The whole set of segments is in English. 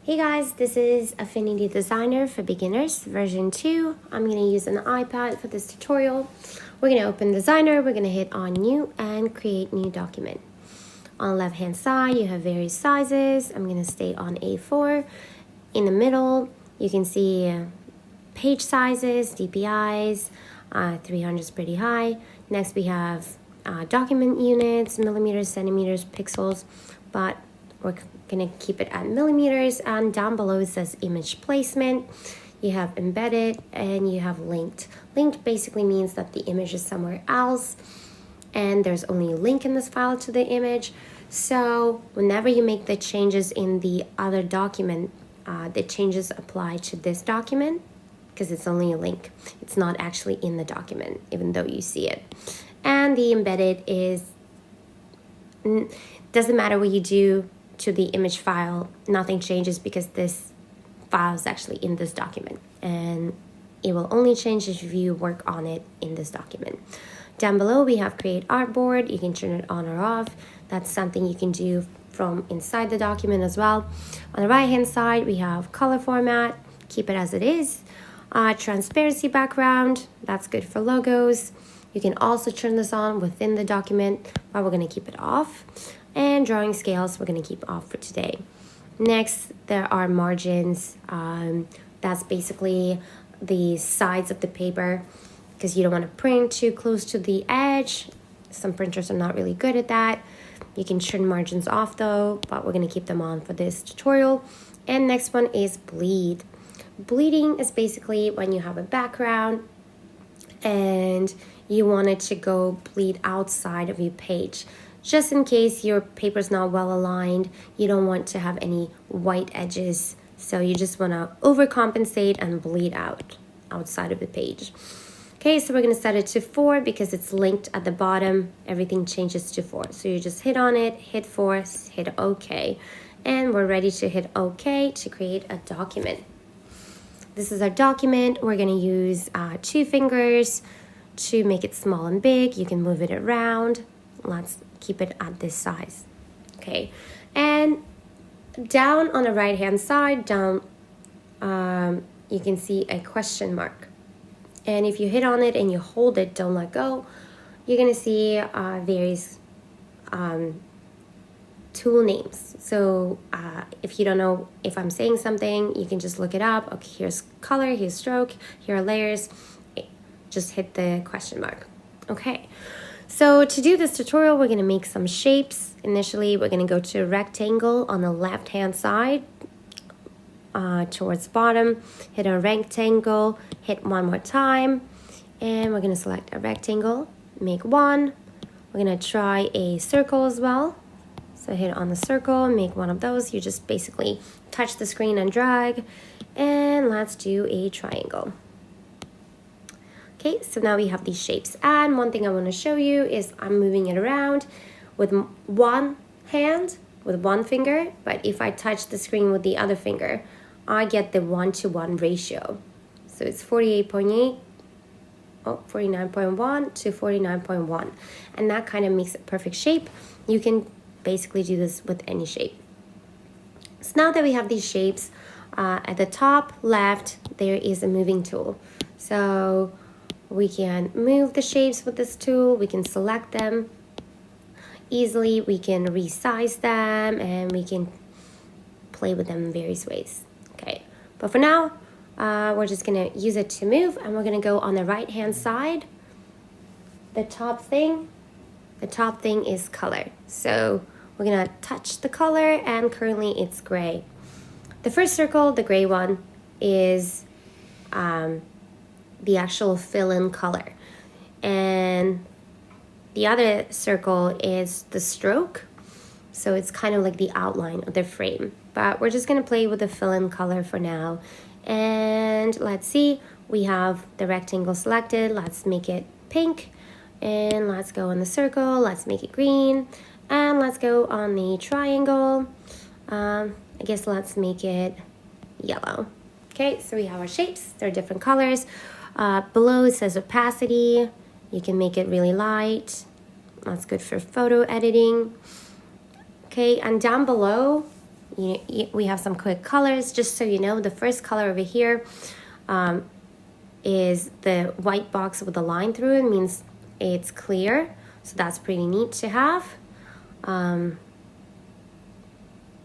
Hey guys, this is Affinity Designer for Beginners version 2. I'm going to use an iPad for this tutorial. We're going to open Designer, we're going to hit on New and create new document. On the left hand side you have various sizes. I'm going to stay on A4. In the middle you can see page sizes, DPIs, 300 is pretty high. Next we have document units, millimeters, centimeters, pixels, but we're gonna keep it at millimeters. And down below it says image placement. You have embedded and you have linked. Linked basically means that the image is somewhere else and there's only a link in this file to the image. So whenever you make the changes in the other document, the changes apply to this document because it's only a link. It's not actually in the document, even though you see it. And the embedded is, doesn't matter what you do to the image file, nothing changes because this file is actually in this document, and it will only change if you work on it in this document. Down below we have create artboard. You can turn it on or off. That's something you can do from inside the document as well. On the right hand side we have color format, keep it as it is. Transparency background, that's good for logos. You can also turn this on within the document, but we're going to keep it off. And drawing scales we're going to keep off for today. Next there are margins. That's basically the sides of the paper because you don't want to print too close to the edge. Some printers are not really good at that. You can turn margins off though, but we're going to keep them on for this tutorial. And next one is bleed. Bleeding is basically when you have a background and you want it to go bleed outside of your page. Just in case your paper is not well aligned, you don't want to have any white edges, so you just want to overcompensate and bleed outside of the page. Okay, so we're going to set it to 4 because it's linked at the bottom. Everything changes to 4. So you just hit on it, hit 4, hit OK, and we're ready to hit OK to create a document. This is our document. We're going to use 2 fingers to make it small and big. You can move it around. Let's keep it at this size. Okay, and down on the right hand side down you can see a question mark, and if you hit on it and you hold it, don't let go, you're gonna see various tool names. So if you don't know if I'm saying something, you can just look it up. Okay, here's color, here's stroke, here are layers. Just hit the question mark. Okay, so to do this tutorial, we're going to make some shapes. Initially, we're going to go to a rectangle on the left-hand side towards the bottom. Hit a rectangle, hit one more time, and we're going to select a rectangle, make one. We're going to try a circle as well. So hit on the circle, make one of those. You just basically touch the screen and drag, and let's do a triangle. Okay, so now we have these shapes, and one thing I want to show you is I'm moving it around with one hand, with one finger, but if I touch the screen with the other finger, I get the 1-to-1 ratio. So it's 49.1 to 49.1, and that kind of makes a perfect shape. You can basically do this with any shape. So now that we have these shapes, at the top left, there is a moving tool. So we can move the shapes with this tool. We can select them easily. We can resize them, and we can play with them in various ways. Okay, but for now, we're just gonna use it to move, and we're gonna go on the right hand side. The top thing is color. So we're gonna touch the color, and currently it's gray. The first circle, the gray one, is the actual fill-in color, and the other circle is the stroke, so it's kind of like the outline of the frame, but we're just going to play with the fill-in color for now. And let's see, we have the rectangle selected. Let's make it pink, and let's go on the circle, let's make it green, and let's go on the triangle. I guess let's make it yellow. Okay, so we have our shapes. They're different colors. Below it says opacity. You can make it really light. That's good for photo editing. Okay, and down below We have some quick colors. Just so you know, the first color over here is the white box with a line through it, means it's clear. So that's pretty neat to have.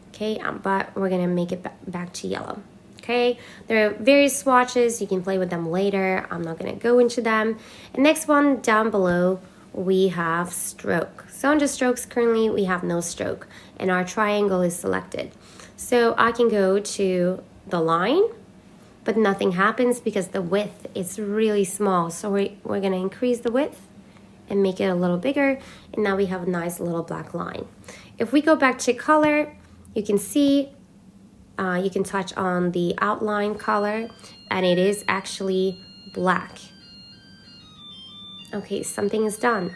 Okay, but we're gonna make it back to yellow. Okay, there are various swatches. You can play with them later. I'm not gonna go into them. And next one down below, we have stroke. So under strokes, currently we have no stroke and our triangle is selected. So I can go to the line, but nothing happens because the width is really small. So we're gonna increase the width and make it a little bigger. And now we have a nice little black line. If we go back to color, you can see, you can touch on the outline color and it is actually black. Okay, something is done.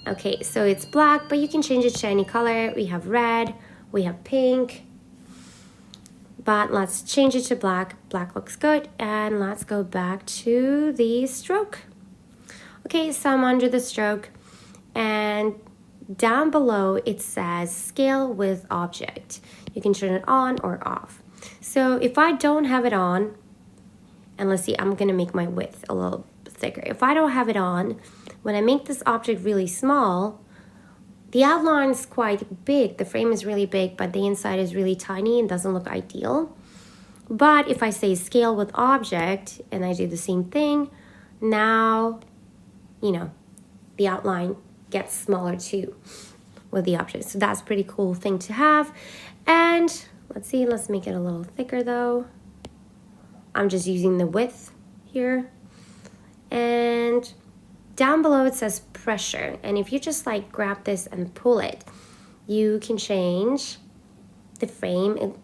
Okay, so it's black, but you can change it to any color. We have red, we have pink, but let's change it to black. Black looks good, and let's go back to the stroke. Okay, so I'm under the stroke, and down below it says scale with object. You can turn it on or off. So if I don't have it on, and let's see, I'm gonna make my width a little thicker. If I don't have it on, when I make this object really small, the outline is quite big. The frame is really big, but the inside is really tiny and doesn't look ideal. But if I say scale with object and I do the same thing, now, you know, the outline gets smaller too with the object. So that's a pretty cool thing to have. And let's see, let's make it a little thicker though. I'm just using the width here. And down below it says pressure. And if you just like grab this and pull it, you can change the frame. It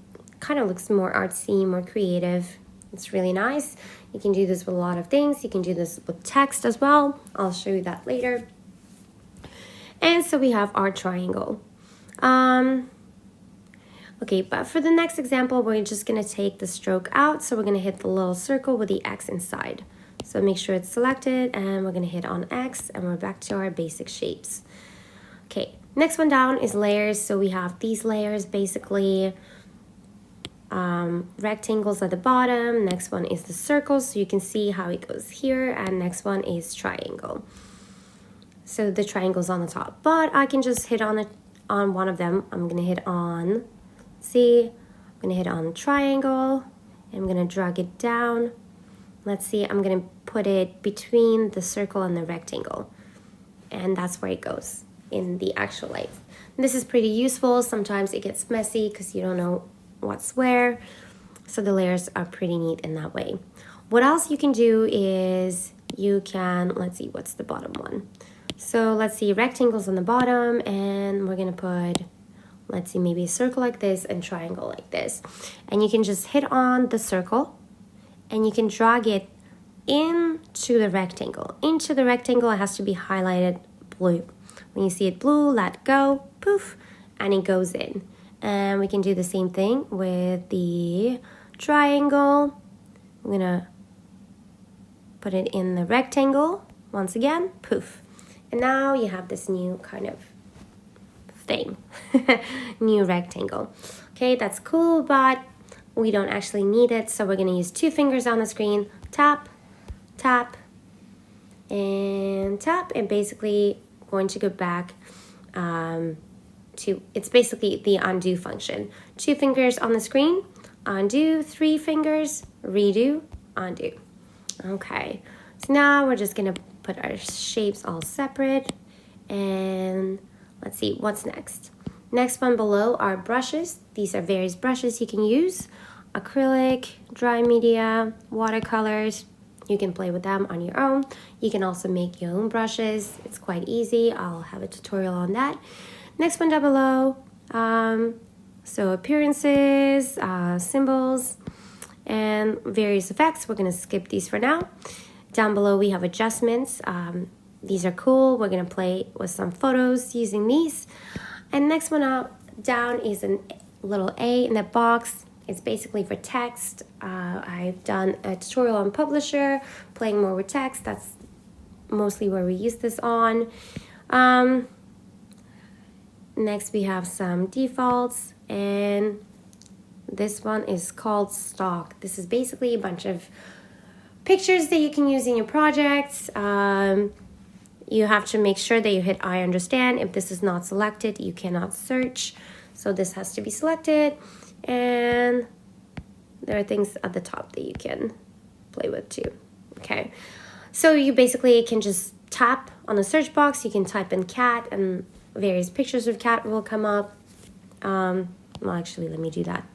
kind of looks more artsy, more creative. It's really nice. You can do this with a lot of things. You can do this with text as well. I'll show you that later. And so we have our triangle. Okay, but for the next example, we're just gonna take the stroke out. So we're gonna hit the little circle with the X inside. So make sure it's selected and we're gonna hit on X and we're back to our basic shapes. Okay, next one down is layers. So we have these layers, basically rectangles at the bottom. Next one is the circle, so you can see how it goes here. And next one is triangle. So the triangle's on the top, but I can just hit on it on one of them. I'm gonna hit on, see, I'm gonna hit on triangle and I'm gonna drag it down. Let's see, I'm gonna put it between the circle and the rectangle. And that's where it goes in the actual length. This is pretty useful. Sometimes it gets messy because you don't know what's where. So the layers are pretty neat in that way. What else you can do is you can, let's see, what's the bottom one? So let's see, rectangles on the bottom, and we're gonna put, let's see, maybe a circle like this and triangle like this. And you can just hit on the circle and you can drag it into the rectangle. Into the rectangle, it has to be highlighted blue. When you see it blue, let go, poof, and it goes in. And we can do the same thing with the triangle. I'm gonna put it in the rectangle once again, poof. And now you have this new kind of thing, new rectangle. Okay, that's cool, but we don't actually need it. So we're gonna use 2 fingers on the screen, tap, tap, and tap, and basically going to go back to, it's basically the undo function. 2 fingers on the screen, undo, 3 fingers, redo, undo. Okay, so now we're just gonna put our shapes all separate, and let's see what's next. Next one below are brushes. These are various brushes you can use. Acrylic, dry media, watercolors. You can play with them on your own. You can also make your own brushes. It's quite easy. I'll have a tutorial on that. Next one down below. So appearances, symbols, and various effects. We're gonna skip these for now. Down below we have adjustments. These are cool. We're gonna play with some photos using these. And next one up, down is a little A in that box. It's basically for text. I've done a tutorial on Publisher, playing more with text. That's mostly where we use this on. Next we have some defaults, and this one is called stock. This is basically a bunch of pictures that you can use in your projects. You have to make sure that you hit I understand. If this is not selected, you cannot search. So this has to be selected, and there are things at the top that you can play with too. Okay, so you basically can just tap on the search box. You can type in cat, and various pictures of cat will come up. Well, actually, let me do that.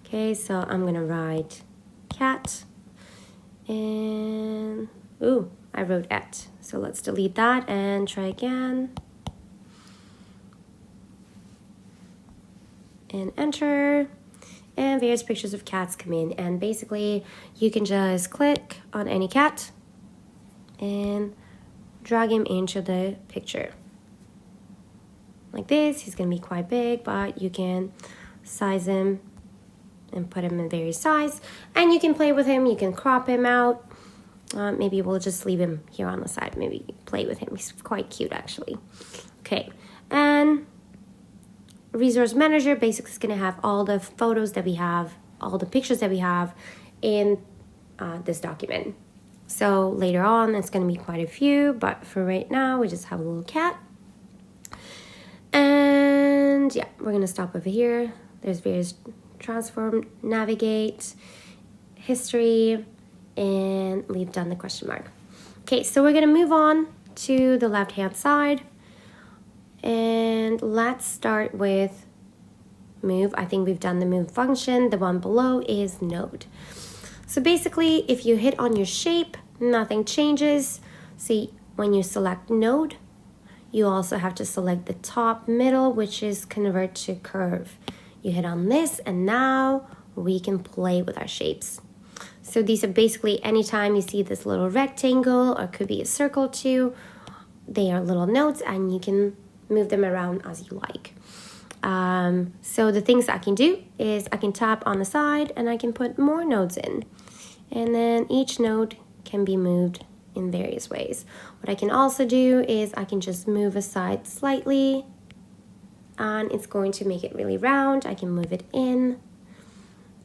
Okay, so I'm gonna write cat, and ooh, I wrote et. So let's delete that and try again. And enter. And various pictures of cats come in, and basically you can just click on any cat and drag him into the picture like this. He's gonna be quite big, but you can size him and put him in various size, and you can play with him. You can crop him out. Maybe we'll just leave him here on the side. Maybe play with him. He's quite cute actually. Okay, and Resource Manager basically is going to have all the photos that we have, all the pictures that we have in this document. So later on, it's going to be quite a few, but for right now, we just have a little cat. And yeah, we're going to stop over here. There's various transform, navigate, history, and we've done the question mark. Okay, so we're going to move on to the left-hand side. And let's start with move. I think we've done the move function. The one below is node. So basically, if you hit on your shape, nothing changes. See, when you select node, you also have to select the top middle, which is convert to curve. You hit on this, and now we can play with our shapes. So these are basically anytime you see this little rectangle, or could be a circle too, they are little nodes, and you can move them around as you like. So the things I can do is I can tap on the side and I can put more nodes in, and then each node can be moved in various ways. What I can also do is I can just move aside slightly, and it's going to make it really round. I can move it in,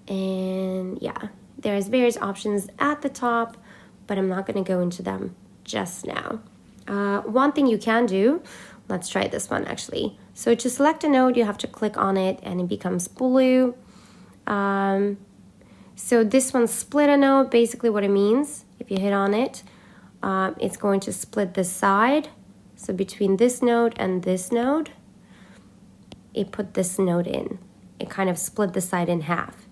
and yeah, there's various options at the top, but I'm not going to go into them just now. One thing you can do, let's try this one actually. So to select a node, you have to click on it and it becomes blue. So this one split a node, basically what it means, if you hit on it, it's going to split the side. So between this node and this node, it put this node in. It kind of split the side in half.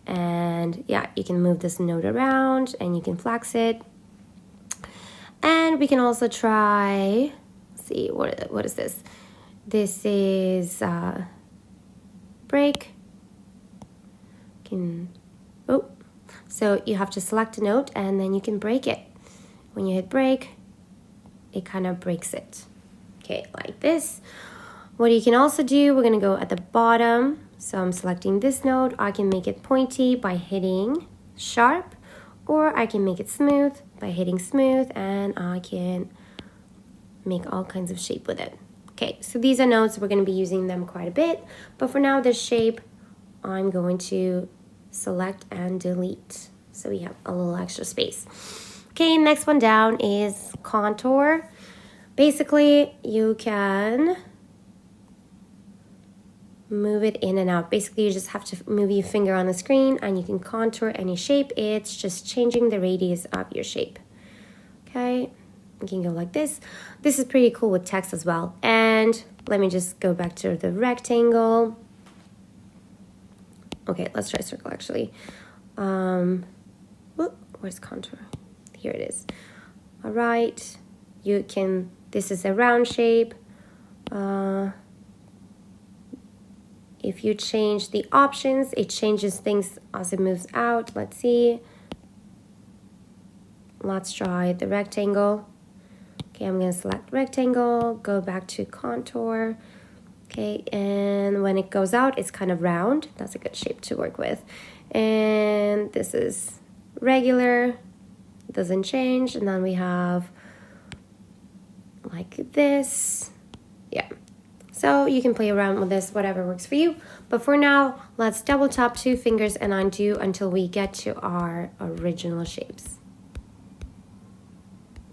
And yeah, you can move this node around and you can flex it. And we can also try, let's see, what is this? This is break. So you have to select a node and then you can break it. When you hit break, it kind of breaks it. Okay, like this. What you can also do, we're gonna go at the bottom. So I'm selecting this node. I can make it pointy by hitting sharp, or I can make it smooth by hitting smooth, and I can make all kinds of shape with it. Okay, so these are nodes. We're going to be using them quite a bit, but for now, this shape, I'm going to select and delete, so we have a little extra space. Okay, next one down is contour. Basically, you can move it in and out. Basically, you just have to move your finger on the screen and you can contour any shape. It's just changing the radius of your shape. Okay, you can go like this. This is pretty cool with text as well. And let me just go back to the rectangle. Okay, let's try circle actually. Where's contour? Here it is. All right, you can, this is a round shape. If you change the options, it changes things as it moves out. Let's see. Let's try the rectangle. Okay, I'm going to select rectangle, go back to contour. Okay, and when it goes out, it's kind of round. That's a good shape to work with. And this is regular, doesn't change. And then we have like this. Yeah. So you can play around with this, whatever works for you. But for now, let's double tap 2 fingers and undo until we get to our original shapes.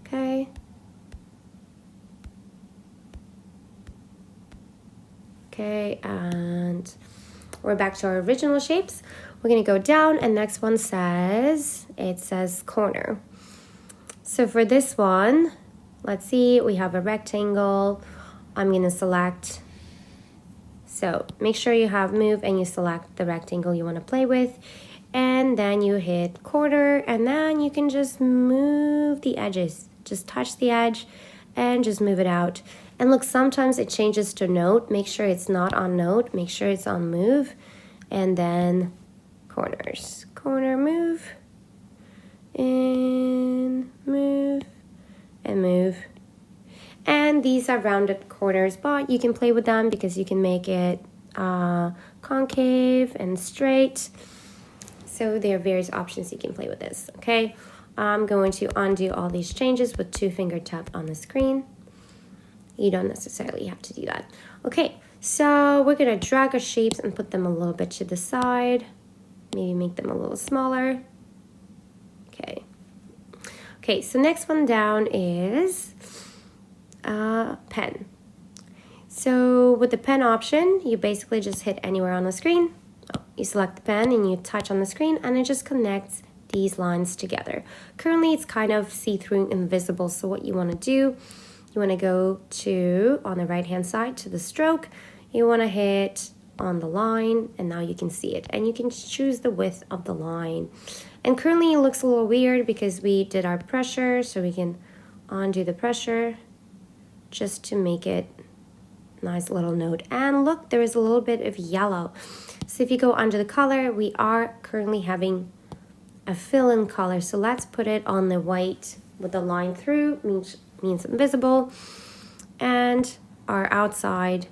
Okay. Okay, and we're back to our original shapes. We're gonna go down, and next one says, it says corner. So for this one, let's see, we have a rectangle. I'm gonna select, so make sure you have move and you select the rectangle you wanna play with, and then you hit corner, and then you can just move the edges. Just touch the edge and just move it out. And look, sometimes it changes to note. Make sure it's not on note, make sure it's on move, and then corners. Corner, move, and move, and move. And these are rounded corners, but you can play with them because you can make it concave and straight. So there are various options you can play with this, okay? I'm going to undo all these changes with 2 finger tap on the screen. You don't necessarily have to do that. Okay, so we're gonna drag our shapes and put them a little bit to the side. Maybe make them a little smaller. Okay. Okay, so next one down is pen. So with the pen option, you basically just hit anywhere on the screen. You select the pen and you touch on the screen, and it just connects these lines together. Currently, it's kind of see-through, invisible, so what you want to do, you want to go to, on the right-hand side, to the stroke. You want to hit on the line, and now you can see it. And you can choose the width of the line. And currently, it looks a little weird because we did our pressure, so we can undo the pressure just to make it nice little note. And look, there is a little bit of yellow. So if you go under the color, we are currently having a fill-in color. So let's put it on the white with the line through, means invisible. And our outside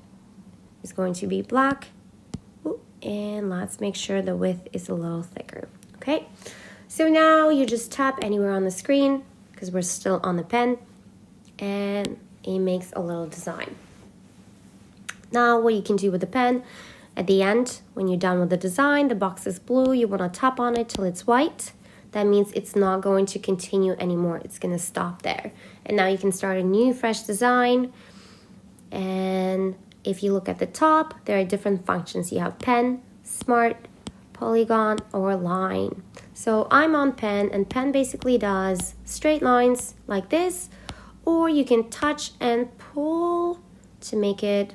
is going to be black. And let's make sure the width is a little thicker. Okay, so now you just tap anywhere on the screen because we're still on the pen, and it makes a little design. Now what you can do with the pen, at the end, when you're done with the design, the box is blue, you want to tap on it till it's white. That means it's not going to continue anymore. It's going to stop there. And now you can start a new, fresh design. And if you look at the top, there are different functions. You have pen, smart, polygon, or line. So I'm on pen, and pen basically does straight lines like this, or you can touch and pull to make it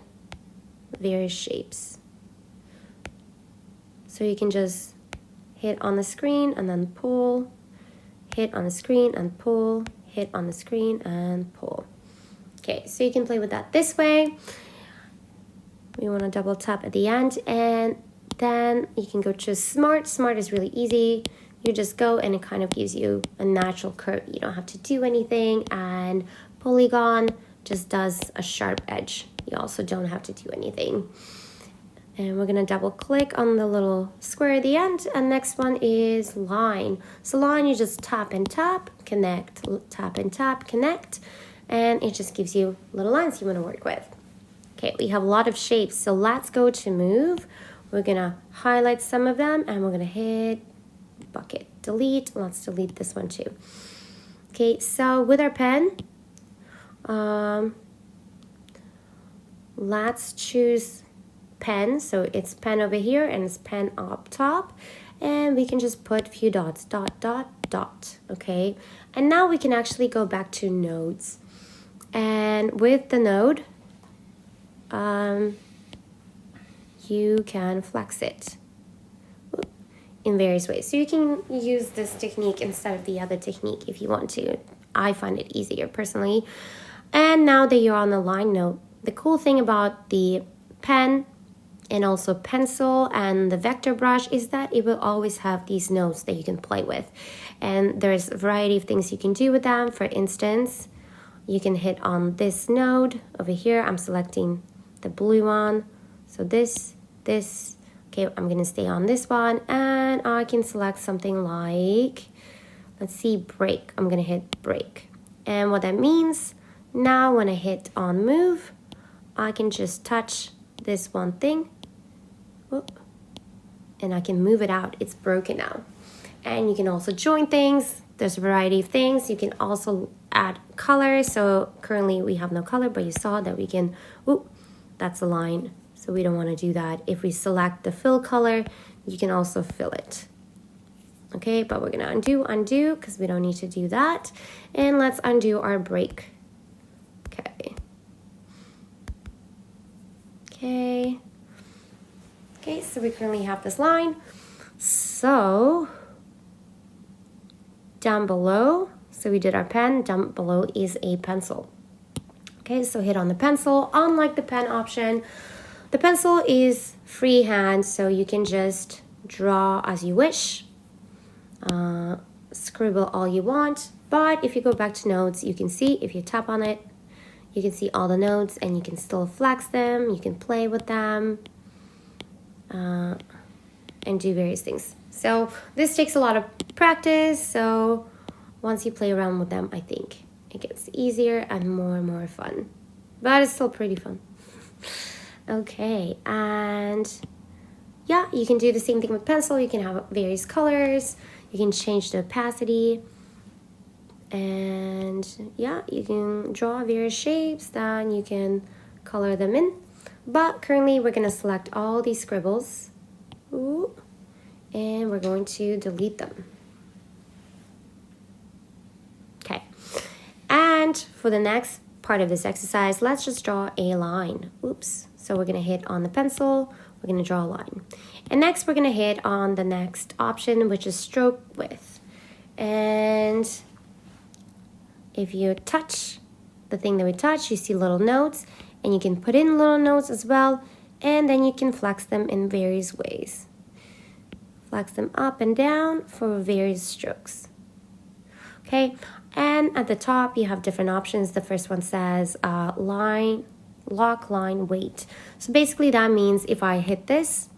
various shapes. So you can just hit on the screen and then pull, hit on the screen and pull, hit on the screen and pull. Okay, so you can play with that this way. We want to double tap at the end, and then you can go to smart. Smart is really easy. You just go and it kind of gives you a natural curve. You don't have to do anything. And polygon just does a sharp edge. You also don't have to do anything. And we're gonna double click on the little square at the end, and next one is line. So line, you just tap and tap, connect, tap and tap, connect, and it just gives you little lines you wanna work with. Okay, we have a lot of shapes, so let's go to move. We're gonna highlight some of them, and we're gonna hit bucket, delete. Let's delete this one too. Okay, so with our pen, let's choose pen. So it's pen over here and it's pen up top, and we can just put a few dots, dot, dot, dot. Okay, and now we can actually go back to nodes, and with the node, you can flex it in various ways. So you can use this technique instead of the other technique if you want to. I find it easier personally. And now that you're on the line node, the cool thing about the pen and also pencil and the vector brush is that it will always have these nodes that you can play with. And there's a variety of things you can do with them. For instance, you can hit on this node over here. I'm selecting the blue one. So this, okay, I'm gonna stay on this one, and I can select something like, let's see, break. I'm gonna hit break. And what that means, now when I hit on move, I can just touch this one thing, and I can move it out. It's broken now. And you can also join things. There's a variety of things. You can also add color. So currently we have no color, but you saw that we can, that's a line. So we don't want to do that. If we select the fill color, you can also fill it. Okay, but we're gonna undo, because we don't need to do that. And let's undo our break. Okay, so we currently have this line. So down below, so we did our pen, down below is a pencil. Okay, so hit on the pencil. Unlike the pen option, the pencil is freehand, so you can just draw as you wish, scribble all you want. But if you go back to notes, you can see, if you tap on it, you can see all the notes, and you can still flex them, you can play with them, and do various things. So this takes a lot of practice, so once you play around with them, I think it gets easier and more fun. But it's still pretty fun. Okay, and yeah, you can do the same thing with pencil. You can have various colors, you can change the opacity, and yeah, you can draw various shapes, then you can color them in. But currently we're gonna select all these scribbles, and we're going to delete them. Okay, and for the next part of this exercise, let's just draw a line. So we're gonna hit on the pencil, we're gonna draw a line. And next we're gonna hit on the next option, which is stroke width. And if you touch the thing that we touch, you see little notes, and you can put in little notes as well, and then you can flex them in various ways. Flex them up and down for various strokes. Okay, and at the top you have different options. The first one says lock line weight. So basically that means if I hit this,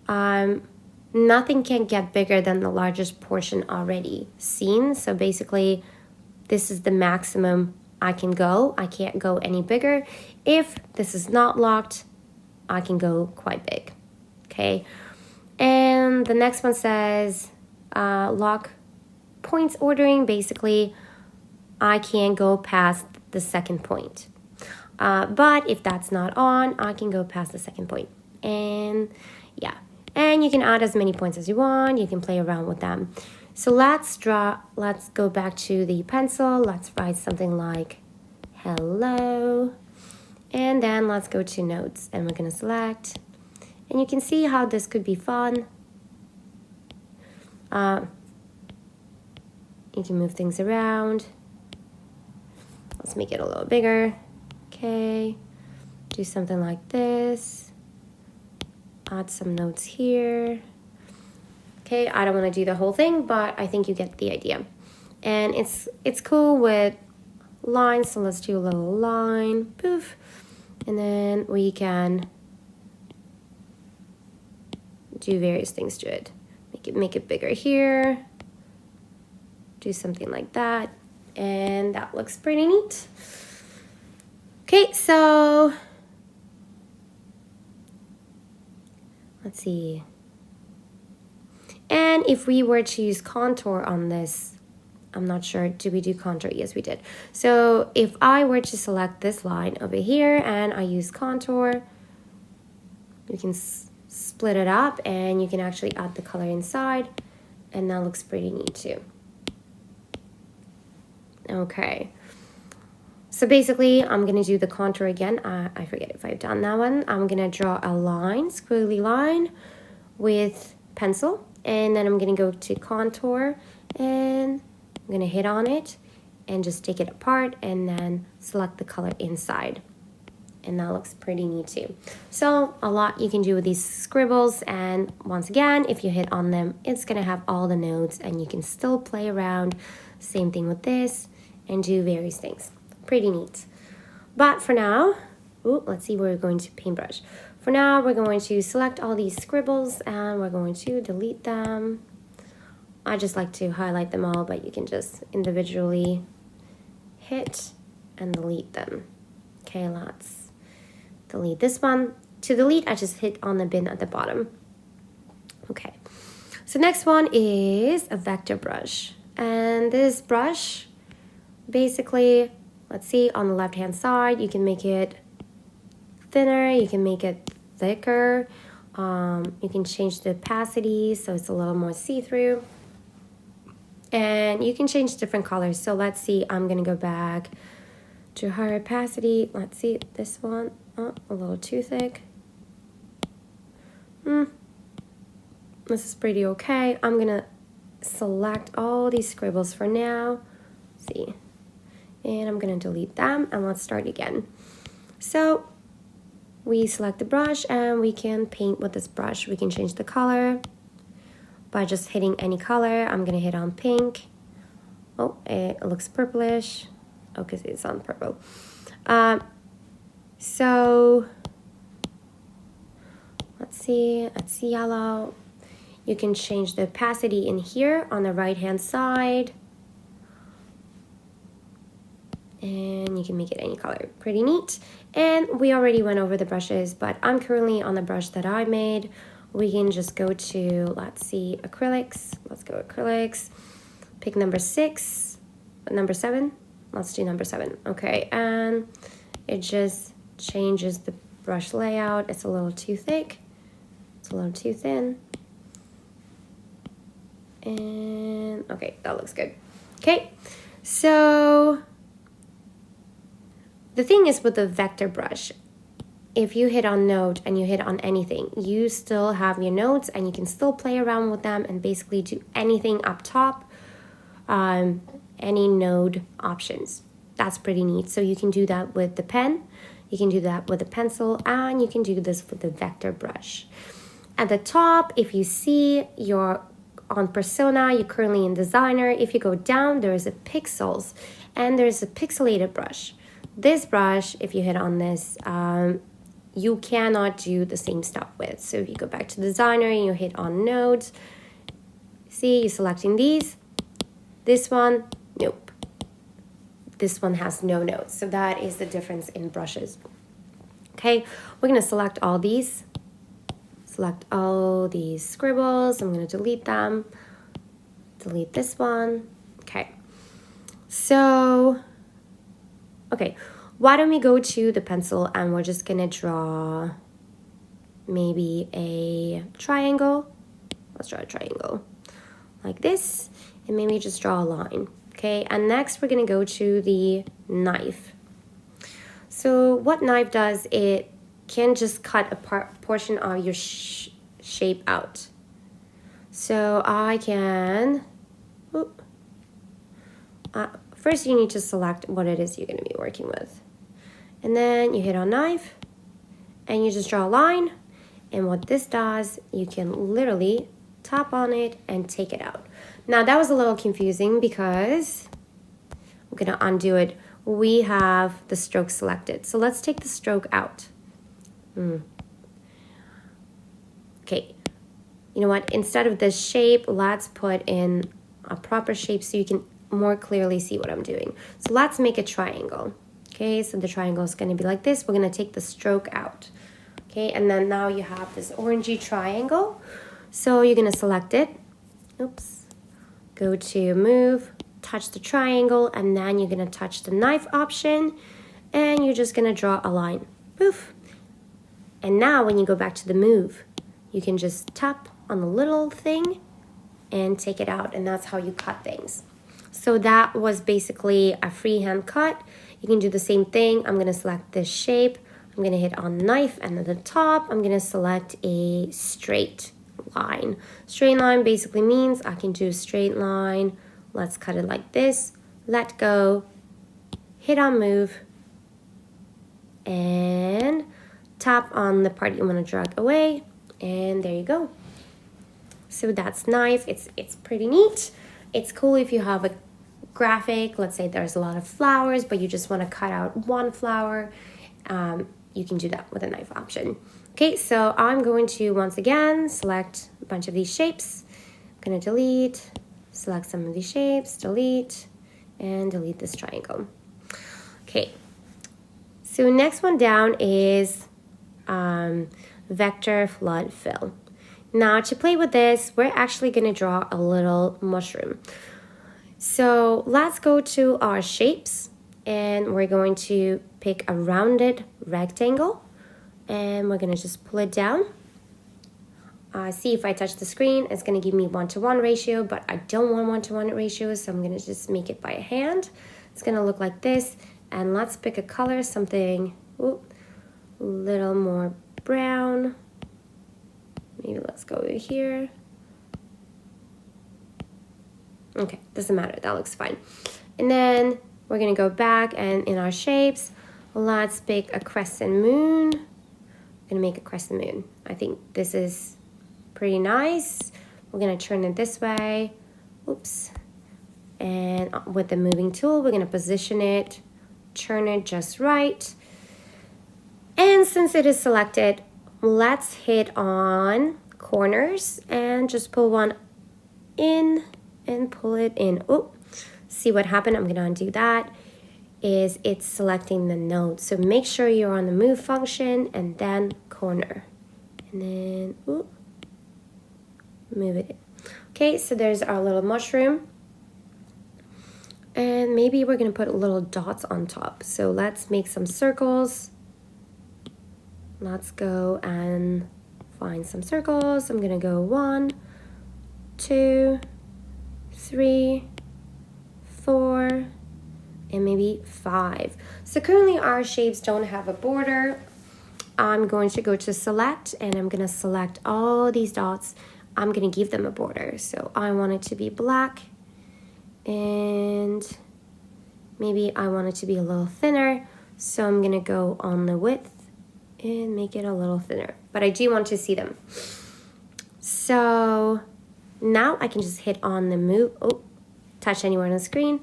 nothing can get bigger than the largest portion already seen. So basically this is the maximum I can go. I can't go any bigger. If this is not locked, I can go quite big. Okay, and the next one says lock points ordering. Basically I can't go past the second point, but if that's not on, I can go past the second point. And yeah, and you can add as many points as you want. You can play around with them. So let's go back to the pencil. Let's write something like hello, and then let's go to notes, and we're gonna select, and you can see how this could be fun. You can move things around. Let's make it a little bigger. Okay, do something like this. Add some notes here. Okay, I don't want to do the whole thing, but I think you get the idea. And it's cool with lines, so let's do a little line, poof. And then we can do various things to it. Make it bigger here. Do something like that. And that looks pretty neat. Okay, so let's see. And if we were to use contour on this, I'm not sure, did we do contour? Yes, we did. So if I were to select this line over here and I use contour, you can split it up and you can actually add the color inside, and that looks pretty neat too. Okay. So basically, I'm going to do the contour again. I forget if I've done that one. I'm going to draw a line, squiggly line with pencil. And then I'm going to go to contour, and I'm going to hit on it and just take it apart and then select the color inside. And that looks pretty neat too. So a lot you can do with these scribbles. And once again, if you hit on them, it's going to have all the notes and you can still play around. Same thing with this and do various things. Pretty neat. But for now, let's see where we're going to paintbrush. For now, we're going to select all these scribbles and we're going to delete them. I just like to highlight them all, but you can just individually hit and delete them. Okay, let's delete this one. To delete, I just hit on the bin at the bottom. Okay, so next one is a vector brush. And this brush, basically, let's see, on the left-hand side, you can make it thinner, you can make it thicker, you can change the opacity so it's a little more see-through, and you can change different colors. So let's see, I'm gonna go back to higher opacity. Let's see, this one, oh, a little too thick. This is pretty okay. I'm gonna select all these scribbles for now. Let's see, and I'm gonna delete them, and let's start again. So we select the brush and we can paint with this brush. We can change the color by just hitting any color. I'm gonna hit on pink. Oh, it looks purplish. Oh, because it's on purple. So let's see, it's yellow. You can change the opacity in here on the right hand side. And you can make it any color. Pretty neat. And we already went over the brushes, but I'm currently on the brush that I made. We can just go to, let's see, acrylics. Let's go acrylics. Pick number 6, number 7. Let's do number 7. Okay, and it just changes the brush layout. It's a little too thick. It's a little too thin. And okay, that looks good. Okay, so the thing is with the vector brush, if you hit on node and you hit on anything, you still have your nodes and you can still play around with them and basically do anything up top, any node options. That's pretty neat. So you can do that with the pen, you can do that with a pencil, and you can do this with the vector brush. At the top, if you see you're on Persona, you're currently in Designer, if you go down, there is a pixels and there's a pixelated brush. This brush, if you hit on this, you cannot do the same stuff with. So if you go back to Designer and you hit on nodes, see, you're selecting these. This one, nope. This one has no nodes. So that is the difference in brushes. Okay, we're gonna select all these. Select all these scribbles. I'm gonna delete them. Delete this one. Okay, so, okay, why don't we go to the pencil and we're just gonna draw maybe a triangle. Let's draw a triangle like this, and maybe just draw a line. Okay, and next we're gonna go to the knife. So what knife does, it can just cut a portion of your shape out. So I can, first you need to select what it is you're going to be working with. And then you hit on knife and you just draw a line. And what this does, you can literally tap on it and take it out. Now that was a little confusing because I'm going to undo it. We have the stroke selected. So let's take the stroke out. Okay, you know what? Instead of this shape, let's put in a proper shape so you can more clearly see what I'm doing. So let's make a triangle. Okay, so the triangle is going to be like this. We're going to take the stroke out. Okay, and then now you have this orangey triangle. So you're going to select it. Oops. Go to move, touch the triangle, and then you're going to touch the knife option, and you're just going to draw a line. Poof. And now when you go back to the move, you can just tap on the little thing and take it out, and that's how you cut things. So that was basically a freehand cut. You can do the same thing. I'm going to select this shape. I'm going to hit on knife, and at the top, I'm going to select a straight line. Straight line basically means I can do a straight line. Let's cut it like this. Let go, hit on move, and tap on the part you want to drag away, and there you go. So that's nice. It's pretty neat. It's cool if you have a graphic. Let's say there's a lot of flowers, but you just want to cut out one flower. You can do that with a knife option. Okay, so I'm going to once again select a bunch of these shapes. I'm going to delete, select some of these shapes, delete, and delete this triangle. Okay, so next one down is vector flood fill. Now to play with this, we're actually going to draw a little mushroom. So let's go to our shapes, and we're going to pick a rounded rectangle, and we're going to just pull it down. See, if I touch the screen, it's going to give me 1-to-1 ratio, but I don't want 1-to-1 ratio, so I'm going to just make it by hand. It's going to look like this, and let's pick a color, something a little more brown. Maybe let's go over here. Okay, doesn't matter, that looks fine. And then we're gonna go back, and in our shapes, let's pick a crescent moon. I'm gonna make a crescent moon. I think this is pretty nice. We're gonna turn it this way. Oops. And with the moving tool, we're gonna position it, turn it just right. And since it is selected, let's hit on corners and just pull one in and pull it in. Oh, see what happened? I'm going to undo that. Is it's selecting the node. So make sure you're on the move function and then corner. And then move it in. Okay, so there's our little mushroom. And maybe we're going to put little dots on top. So let's make some circles. Let's go and find some circles. I'm going to go 1, 2, 3, 4, and maybe 5. So currently our shapes don't have a border. I'm going to go to select, and I'm going to select all these dots. I'm going to give them a border. So I want it to be black, and maybe I want it to be a little thinner. So I'm going to go on the width and make it a little thinner, but I do want to see them. So now I can just hit on the move, touch anywhere on the screen,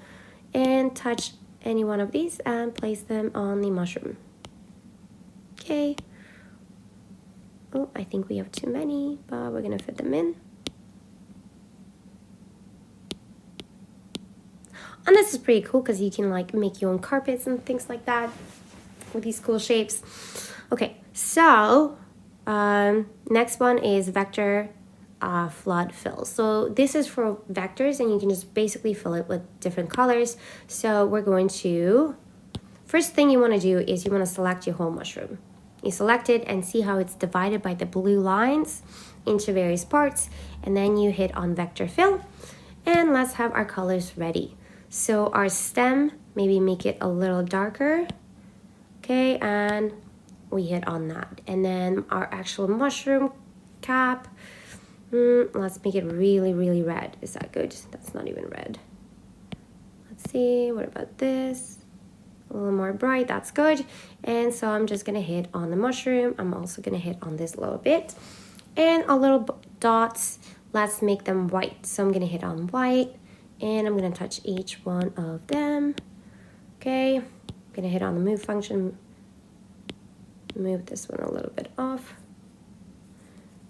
and touch any one of these and place them on the mushroom. Okay. Oh, I think we have too many, but we're gonna fit them in. And this is pretty cool because you can like make your own carpets and things like that with these cool shapes. Okay, so next one is vector flood fill. So this is for vectors, and you can just basically fill it with different colors. So we're going to, first thing you want to do is you want to select your whole mushroom. You select it and see how it's divided by the blue lines into various parts, and then you hit on vector fill, and let's have our colors ready. So our stem, maybe make it a little darker. Okay, and we hit on that. And then our actual mushroom cap, let's make it really, really red. Is that good? That's not even red. Let's see, what about this? A little more bright, that's good. And so I'm just gonna hit on the mushroom. I'm also gonna hit on this little bit. And a little dots, let's make them white. So I'm gonna hit on white, and I'm gonna touch each one of them. Okay, I'm gonna hit on the move function, move this one a little bit off.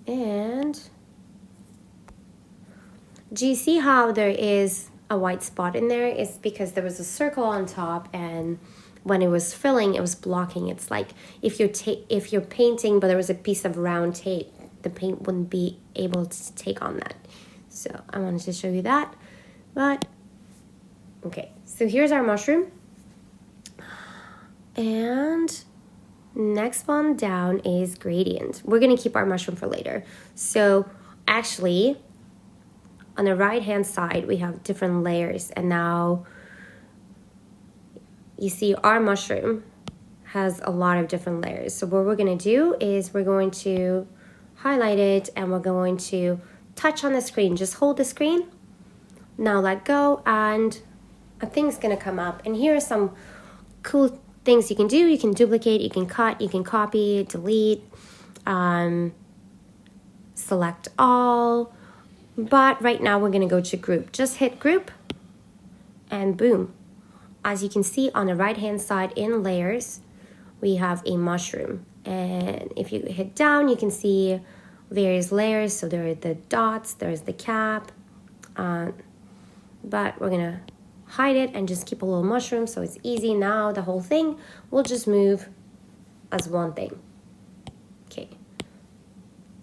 And do you see how there is a white spot in there? It's because there was a circle on top, and when it was filling, it was blocking. It's like if you're painting, but there was a piece of round tape, the paint wouldn't be able to take on that. So I wanted to show you that. But okay, so here's our mushroom. And next one down is gradient. We're gonna keep our mushroom for later. So actually, on the right hand side, we have different layers, and now you see our mushroom has a lot of different layers. So what we're gonna do is we're going to highlight it, and we're going to touch on the screen. Just hold the screen. Now let go, and a thing's gonna come up. And here are some cool things you can do. You can duplicate, you can cut, you can copy, delete, select all. But right now we're gonna go to group. Just hit group, and boom. As you can see on the right hand side in layers, we have a mushroom. And if you hit down, you can see various layers. So there are the dots, there's the cap, but we're gonna hide it and just keep a little mushroom so it's easy. Now the whole thing will just move as one thing.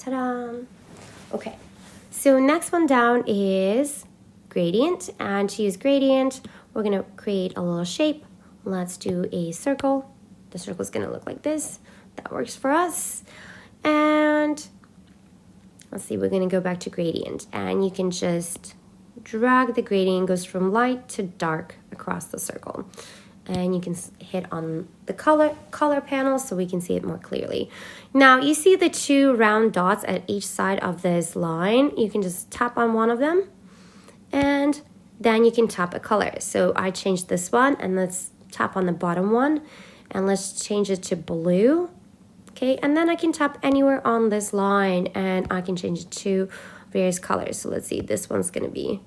Ta-da! Okay, so next one down is gradient, and to use gradient, we're gonna create a little shape. Let's do a circle. The circle is gonna look like this. That works for us. And let's see, we're gonna go back to gradient, and you can just drag the gradient, goes from light to dark across the circle. And you can hit on the color panel so we can see it more clearly. Now you see the two round dots at each side of this line. You can just tap on one of them and then you can tap a color. So I changed this one, and let's tap on the bottom one and let's change it to blue. Okay, and then I can tap anywhere on this line and I can change it to various colors. So let's see, this one's gonna be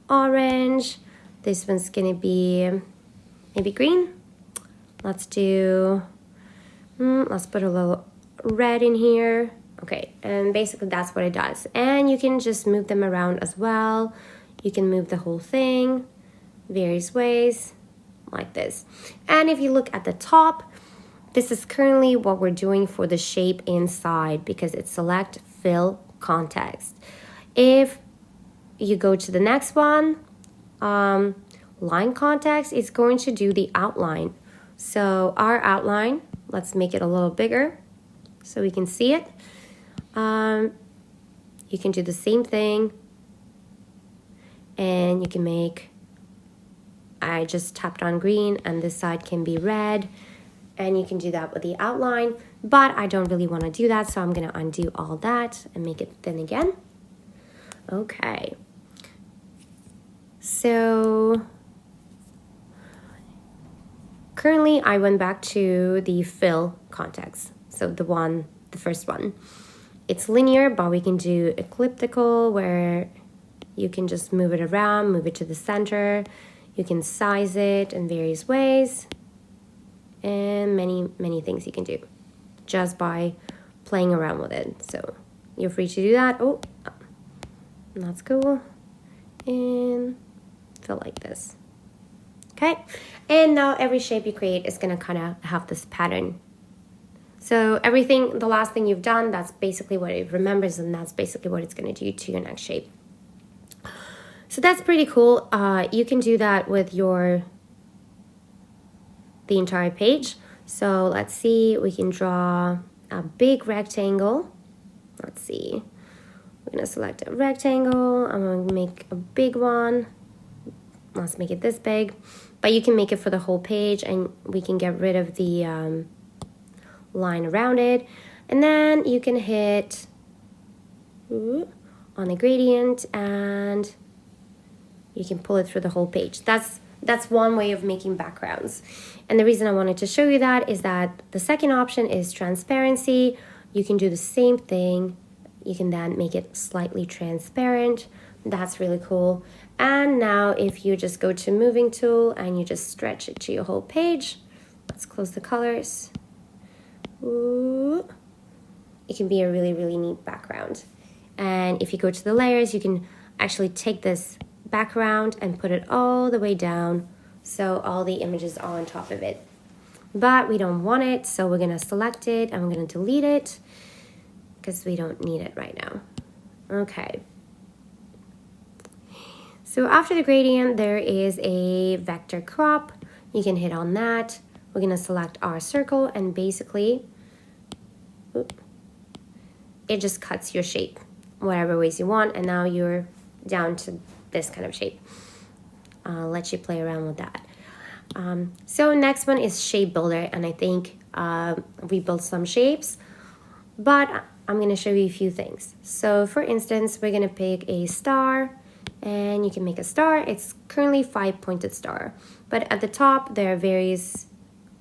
orange, this one's gonna be maybe green. Let's do, let's put a little red in here. Okay, and basically that's what it does. And you can just move them around as well. You can move the whole thing various ways like this. And if you look at the top, this is currently what we're doing for the shape inside because it's select, fill, context. If you go to the next one, line context is going to do the outline. So our outline, let's make it a little bigger so we can see it. You can do the same thing, and you can make, I just tapped on green and this side can be red, and you can do that with the outline, but I don't really want to do that, so I'm going to undo all that and make it thin again. Okay, so currently I went back to the fill context, so the first one. It's linear, but we can do elliptical where you can just move it around, move it to the center. You can size it in various ways, and many things you can do just by playing around with it. So you're free to do that. Oh, let's go and fill like this. Okay, and now every shape you create is gonna kind of have this pattern. So everything, the last thing you've done, that's basically what it remembers, and that's basically what it's gonna do to your next shape. So that's pretty cool. You can do that with the entire page. So let's see, we can draw a big rectangle. Let's see, we're gonna select a rectangle. I'm gonna make a big one. Let's make it this big, but you can make it for the whole page, and we can get rid of the line around it. And then you can hit on the gradient and you can pull it through the whole page. That's one way of making backgrounds. And the reason I wanted to show you that is that the second option is transparency. You can do the same thing. You can then make it slightly transparent. That's really cool. And now if you just go to moving tool and you just stretch it to your whole page, let's close the colors. Ooh. It can be a really neat background. And if you go to the layers, you can actually take this background and put it all the way down so all the images are on top of it. But we don't want it, so we're gonna select it and we're gonna delete it because we don't need it right now. Okay. So after the gradient, there is a vector crop. You can hit on that. We're gonna select our circle, and basically, it just cuts your shape whatever ways you want, and now you're down to this kind of shape. I'll let you play around with that. So next one is shape builder, and I think we built some shapes, but I'm going to show you a few things. So for instance, we're going to pick a star, and you can make a star. It's currently 5-pointed star, but at the top there are various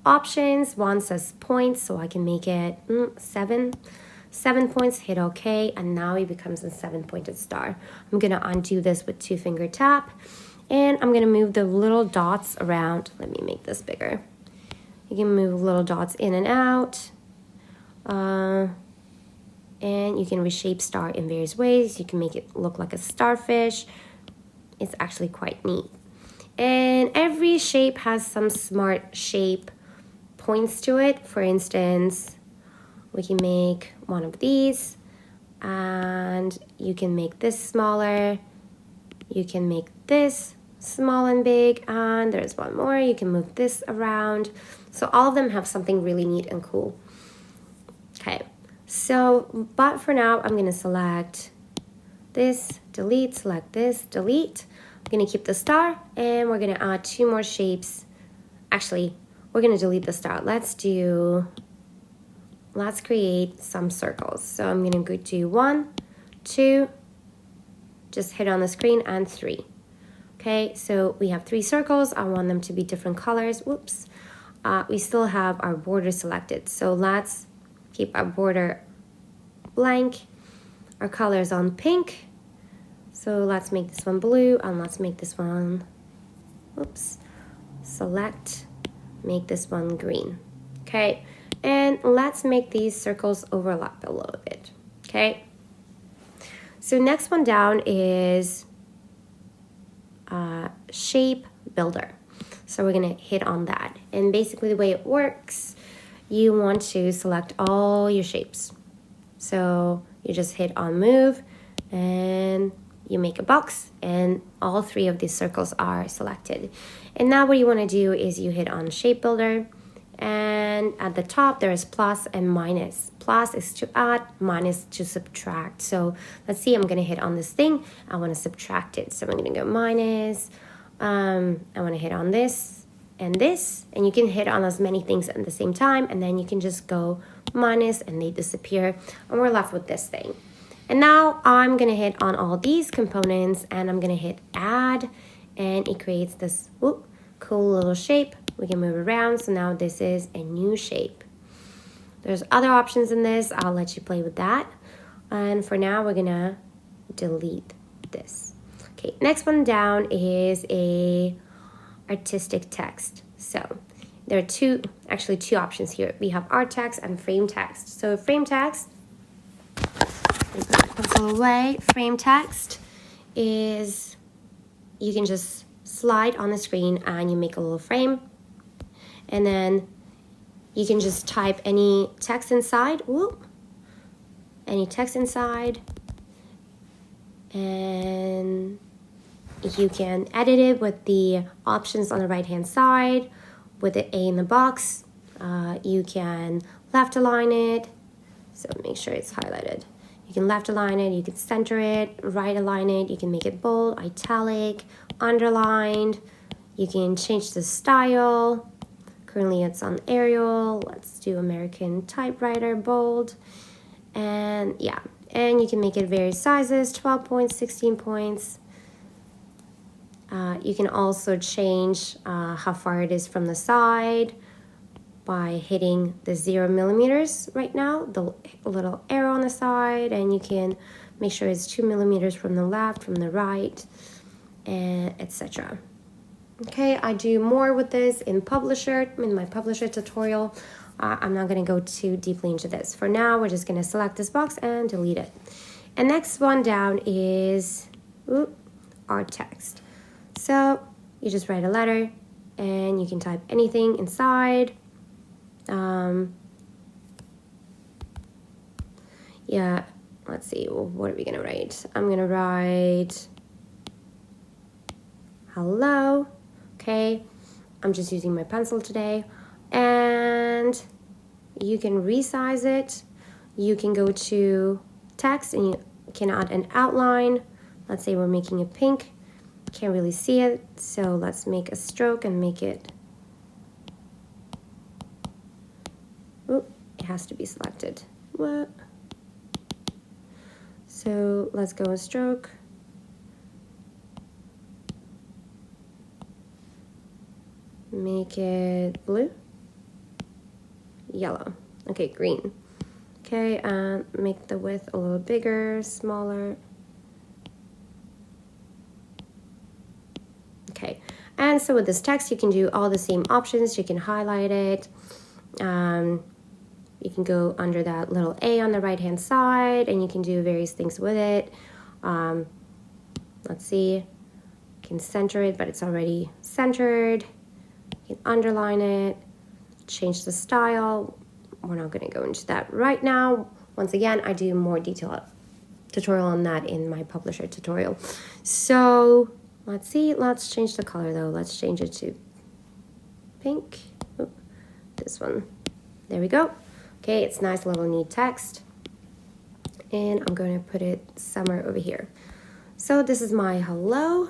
options. One says points, so I can make it 7 points, hit OK, and now it becomes a 7-pointed star. I'm gonna undo this with 2-finger tap, and I'm gonna move the little dots around. Let me make this bigger. You can move little dots in and out, and you can reshape star in various ways. You can make it look like a starfish. It's actually quite neat. And every shape has some smart shape points to it. For instance, we can make one of these. and you can make this smaller, you can make this small and big, and there's one more, you can move this around. So all of them have something really neat and cool. Okay, so but for now I'm gonna select this, delete, select this, delete. I'm gonna keep the star, and we're gonna add 2 more shapes. Actually, we're gonna delete the star. Let's create some circles. So I'm gonna go to 1, 2, just hit on the screen, and 3. Okay, so we have 3 circles. I want them to be different colors. Whoops. We still have our border selected. So let's keep our border blank. Our color is on pink. So let's make this one blue, and let's make this one, oops, select, make this one green. Okay, and let's make these circles overlap a little bit. Okay, so next one down is shape builder. So we're gonna hit on that, and basically the way it works, you want to select all your shapes. So you just hit on move, and you make a box, and all 3 of these circles are selected. And now what you want to do is you hit on shape builder, and at the top there is plus and minus. Plus is to add, minus to subtract. So let's see, I'm going to hit on this thing, I want to subtract it. So I'm going to go minus, I want to hit on this, and you can hit on as many things at the same time, and then you can just go minus and they disappear, and we're left with this thing. And now I'm gonna hit on all these components, and I'm gonna hit add, and it creates this cool little shape. We can move around, so now this is a new shape. There's other options in this, I'll let you play with that. And for now, we're gonna delete this. Okay, next one down is a artistic text. So there are actually two options here. We have art text and frame text. So frame text, pencil away. Frame text is, you can just slide on the screen and you make a little frame, and then you can just type any text inside. Any text inside, and you can edit it with the options on the right hand side with the A in the box. You can left align it, so make sure it's highlighted. You can left align it, you can center it, right align it, you can make it bold, italic, underlined. You can change the style. Currently it's on Arial. Let's do American typewriter, bold. And yeah, and you can make it various sizes, 12 points, 16 points. You can also change how far it is from the side by hitting the 0 millimeters right now, the little arrow on the side, and you can make sure it's 2 millimeters from the left, from the right, and etc. Okay, I do more with this in my Publisher tutorial. I'm not going to go too deeply into this. For now, we're just going to select this box and delete it. And next one down is art text. So you just write a letter and you can type anything inside. Yeah, let's see, what are we gonna write? I'm gonna write hello. Okay, I'm just using my pencil today, and you can resize it. You can go to text and you can add an outline. Let's say we're making it pink. Can't really see it, so let's make a stroke and make it, it has to be selected. What? So let's go with stroke. Make it blue, yellow. Okay, green. Okay, and make the width a little bigger, smaller. Okay, and so with this text, you can do all the same options. You can highlight it. You can go under that little A on the right-hand side, and you can do various things with it. Let's see, you can center it, but it's already centered. You can underline it, change the style. We're not going to go into that right now. Once again, I do more detail tutorial on that in my publisher tutorial. So let's see, let's change the color though. Let's change it to pink. Oop, this one. There we go. Okay, it's nice little neat text. And I'm going to put it somewhere over here. So this is my hello.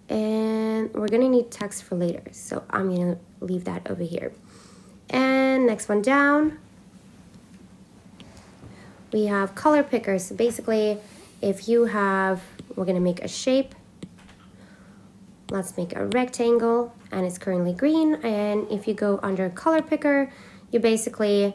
And we're going to need text for later. So I'm going to leave that over here. And next one down, we have color picker. So basically, if you have, we're going to make a shape. Let's make a rectangle, and it's currently green. And if you go under color picker, you basically,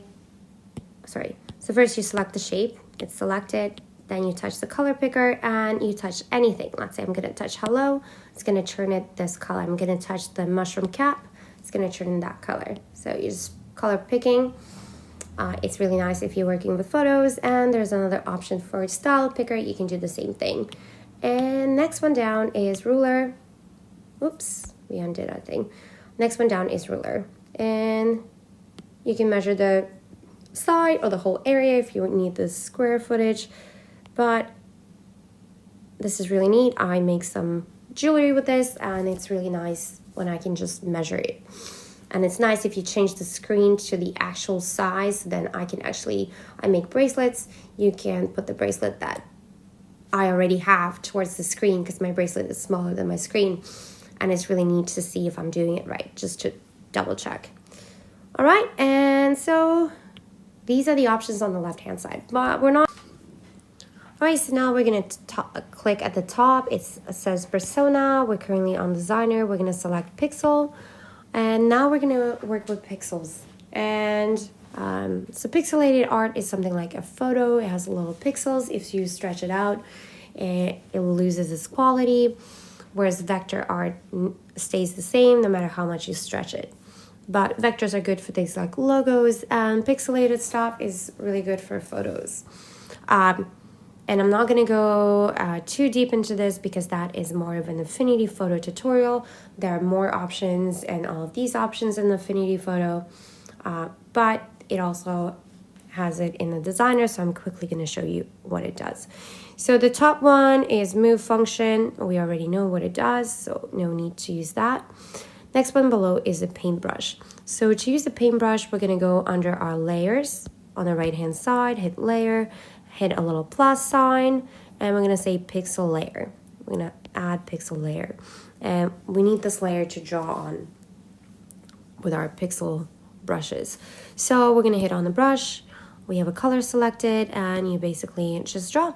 so first you select the shape, it's selected, then you touch the color picker and you touch anything. Let's say I'm going to touch hello, it's going to turn it this color. I'm going to touch the mushroom cap, it's going to turn in that color. So you just color picking. It's really nice if you're working with photos. And there's another option for style picker, you can do the same thing. And next one down is ruler. Oops, we undid that thing. Next one down is ruler. And you can measure the side or the whole area if you need the square footage. But this is really neat. I make some jewelry with this, and it's really nice when I can just measure it. And it's nice if you change the screen to the actual size, then I make bracelets. You can put the bracelet that I already have towards the screen because my bracelet is smaller than my screen. And it's really neat to see if I'm doing it right, just to double check. All right, and so these are the options on the left-hand side, but we're not. All right, so now we're gonna click at the top. It says persona. We're currently on designer. We're gonna select pixel, and now we're gonna work with pixels. And so pixelated art is something like a photo. It has little pixels. If you stretch it out, it loses its quality. Whereas vector art stays the same no matter how much you stretch it. But vectors are good for things like logos, and pixelated stuff is really good for photos. And I'm not going to go too deep into this because that is more of an Affinity photo tutorial. There are more options and all of these options in the Affinity photo, but it also has it in the designer, so I'm quickly going to show you what it does. So the top one is move function. We already know what it does, so no need to use that. Next one below is a paintbrush. So to use the paintbrush, we're going to go under our layers on the right hand side, hit layer, hit a little plus sign, and we're going to say pixel layer. We're going to add pixel layer, and we need this layer to draw on with our pixel brushes. So we're going to hit on the brush. We have a color selected, and you basically just draw.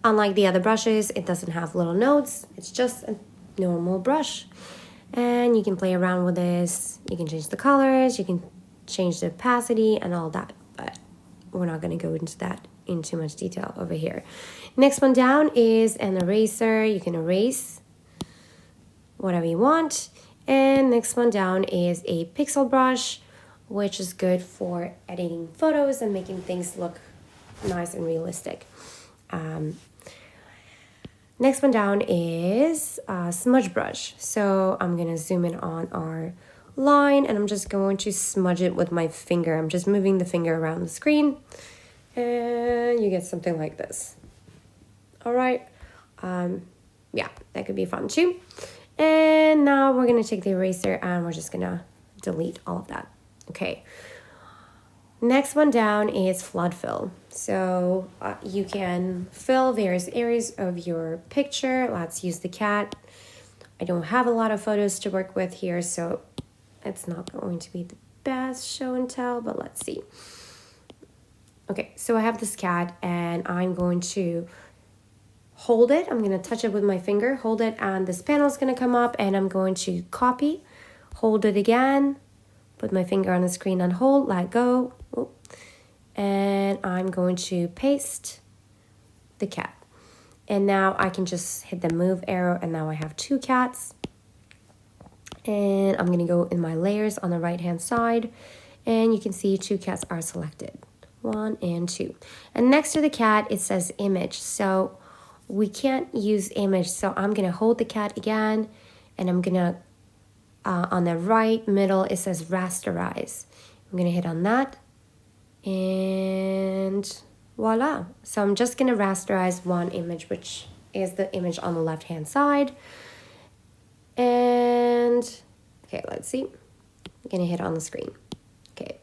Unlike the other brushes, it doesn't have little nodes. It's just a normal brush. And you can play around with this. You can change the colors, you can change the opacity and all that, but we're not going to go into that in too much detail over here. Next one down is an eraser. You can erase whatever you want. And next one down is a pixel brush, which is good for editing photos and making things look nice and realistic. Next one down is a smudge brush. So I'm going to zoom in on our line, and I'm just going to smudge it with my finger. I'm just moving the finger around the screen, and you get something like this. All right. Yeah, that could be fun too. And now we're going to take the eraser, and we're just going to delete all of that. Okay. Next one down is flood fill. So you can fill various areas of your picture. Let's use the cat. I don't have a lot of photos to work with here, so it's not going to be the best show and tell, but let's see. Okay, so I have this cat, and I'm going to hold it. I'm going to touch it with my finger, hold it, and this panel is going to come up, and I'm going to copy, hold it again, put my finger on the screen and hold, let go. And I'm going to paste the cat. And now I can just hit the move arrow, and now I have two cats. And I'm going to go in my layers on the right hand side, and you can see two cats are selected, 1 and 2. And next to the cat it says image, so we can't use image. So I'm going to hold the cat again, and I'm going to on the right middle it says rasterize. I'm going to hit on that, and Voila. So I'm just going to rasterize one image, which is the image on the left hand side. And okay, let's see. I'm going to hit on the screen. Okay.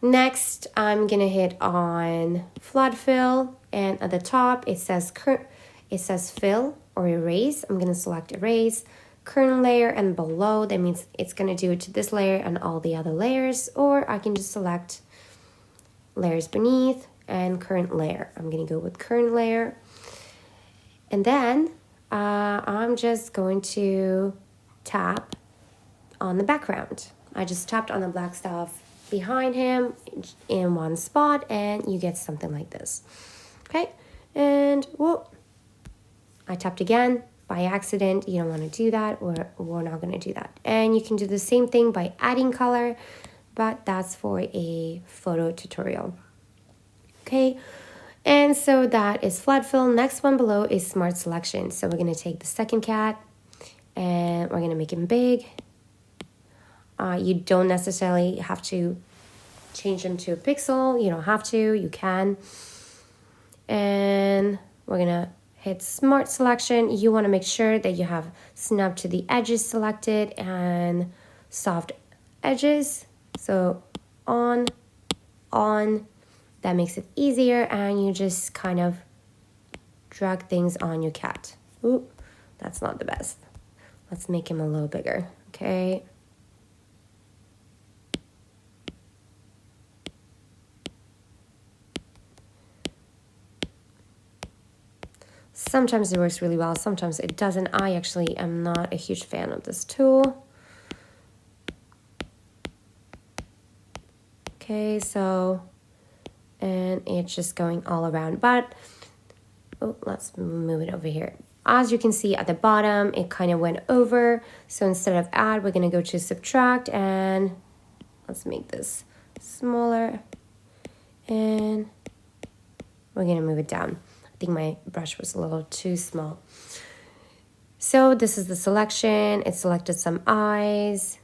Next, I'm going to hit on flood fill, and at the top it says fill or erase. I'm going to select erase, current layer, and below, that means it's going to do it to this layer and all the other layers, or I can just select layers beneath and current layer. I'm going to go with current layer. And then I'm just going to tap on the background. I just tapped on the black stuff behind him in one spot, and you get something like this. Okay, and whoop, I tapped again by accident. You don't want to do that. We're not going to do that. And you can do the same thing by adding color, but that's for a photo tutorial. Okay, and so that is flood fill. Next one below is smart selection. So we're going to take the second cat and we're going to make him big. You don't necessarily have to change them to a pixel. You don't have to. You can. And we're going to hit smart selection. You want to make sure that you have snap to the edges selected and soft edges. So on. That makes it easier, and you just kind of drag things on your cat. Ooh, that's not the best. Let's make him a little bigger. Okay. Sometimes it works really well, sometimes it doesn't. I actually am not a huge fan of this tool. Okay, so, and it's just going all around, but, oh, let's move it over here. As you can see at the bottom, it kind of went over. So instead of add, we're going to go to subtract, and let's make this smaller, and we're going to move it down. I think my brush was a little too small. So this is the selection. It selected some eyes,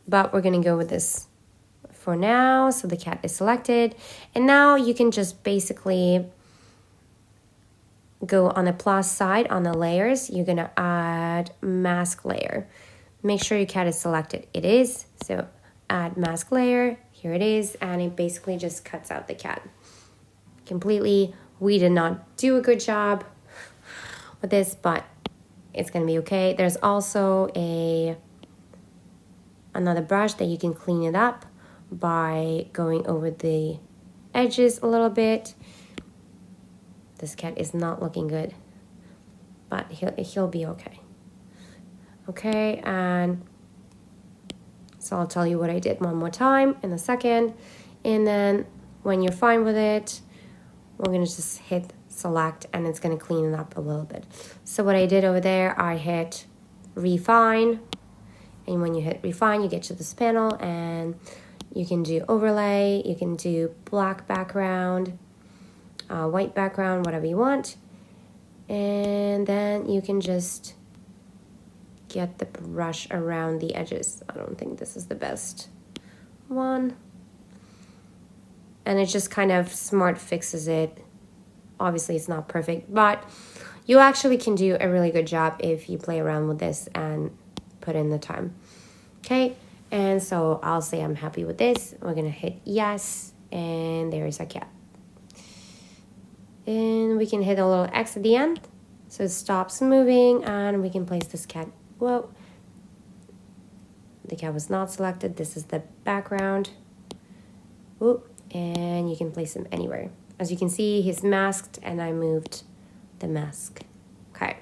but we're going to go with this for now. So the cat is selected, and now you can just basically go on the plus side on the layers. You're going to add mask layer. Make sure your cat is selected. It is. So add mask layer. Here it is, and it basically just cuts out the cat completely. We did not do a good job with this, but it's going to be okay. There's also another brush that you can clean it up by going over the edges a little bit. This cat is not looking good, but he'll be okay. Okay, and so I'll tell you what I did one more time in a second, and then when you're fine with it, we're going to just hit select, and it's going to clean it up a little bit. So what I did over there, I hit refine, and when you hit refine, you get to this panel, and you can do overlay, you can do black background, white background, whatever you want, and then you can just get the brush around the edges. I don't think this is the best one. And it just kind of smart fixes it. Obviously, it's not perfect, but you actually can do a really good job if you play around with this and put in the time. Okay, and so I'll say I'm happy with this. We're gonna hit yes, and there is our cat. And we can hit a little X at the end, so it stops moving, and we can place this cat. Whoa, the cat was not selected. This is the background. Ooh. And you can place him anywhere. As you can see, he's masked, and I moved the mask. Okay,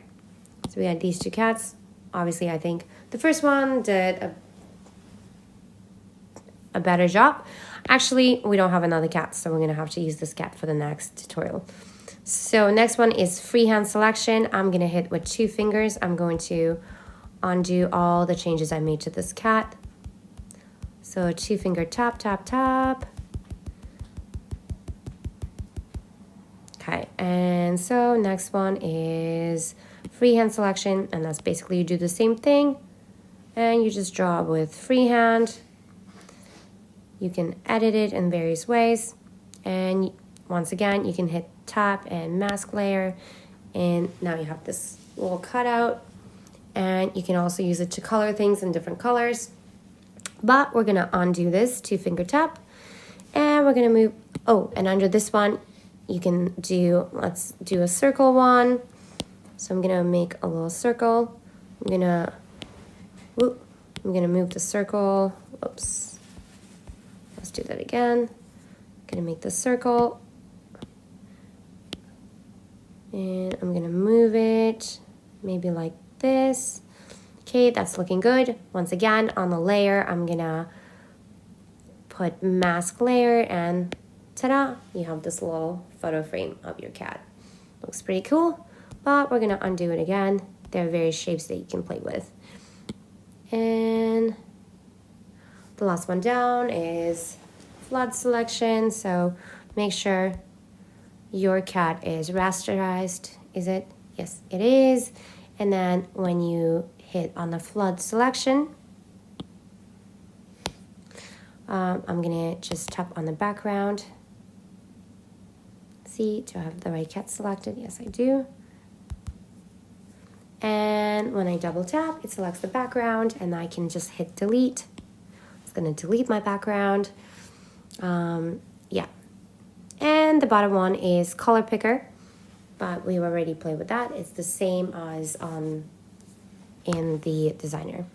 so we had these two cats. Obviously, I think the first one did a better job. Actually, we don't have another cat, so we're gonna have to use this cat for the next tutorial. So next one is freehand selection. I'm gonna hit with 2 fingers. I'm going to undo all the changes I made to this cat. So 2-finger tap, tap, tap. Okay, and so next one is freehand selection, and that's basically you do the same thing, and you just draw with freehand. You can edit it in various ways, and once again, you can hit tap and mask layer, and now you have this little cutout, and you can also use it to color things in different colors. But we're gonna undo this, 2-finger tap, and we're gonna move, oh, and under this one, you can do, let's do a circle one. So I'm gonna make a little circle. I'm gonna move the circle, oops. Let's do that again. I'm gonna make the circle, and I'm gonna move it maybe like this. Okay, that's looking good. Once again, on the layer, I'm gonna put mask layer, and ta-da, you have this little photo frame of your cat. Looks pretty cool, but we're gonna undo it again. There are various shapes that you can play with. And the last one down is flood selection. So make sure your cat is rasterized. Is it? Yes, it is. And then when you hit on the flood selection, I'm gonna just tap on the background. See, do I have the right cat selected? Yes, I do. And when I double tap, it selects the background, and I can just hit delete. It's gonna delete my background. Yeah. And the bottom one is color picker, but we've already played with that. It's the same as in the designer.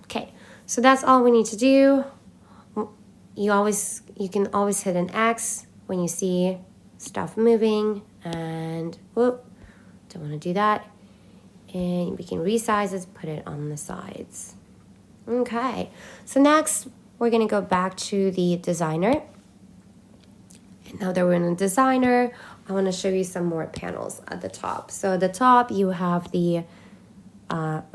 Okay, so that's all we need to do. You can always hit an X when you see stuff moving, and whoop, don't want to do that. And we can resize it, put it on the sides. Okay, so next we're gonna go back to the designer. And now that we're in the designer, I want to show you some more panels at the top. So at the top you have the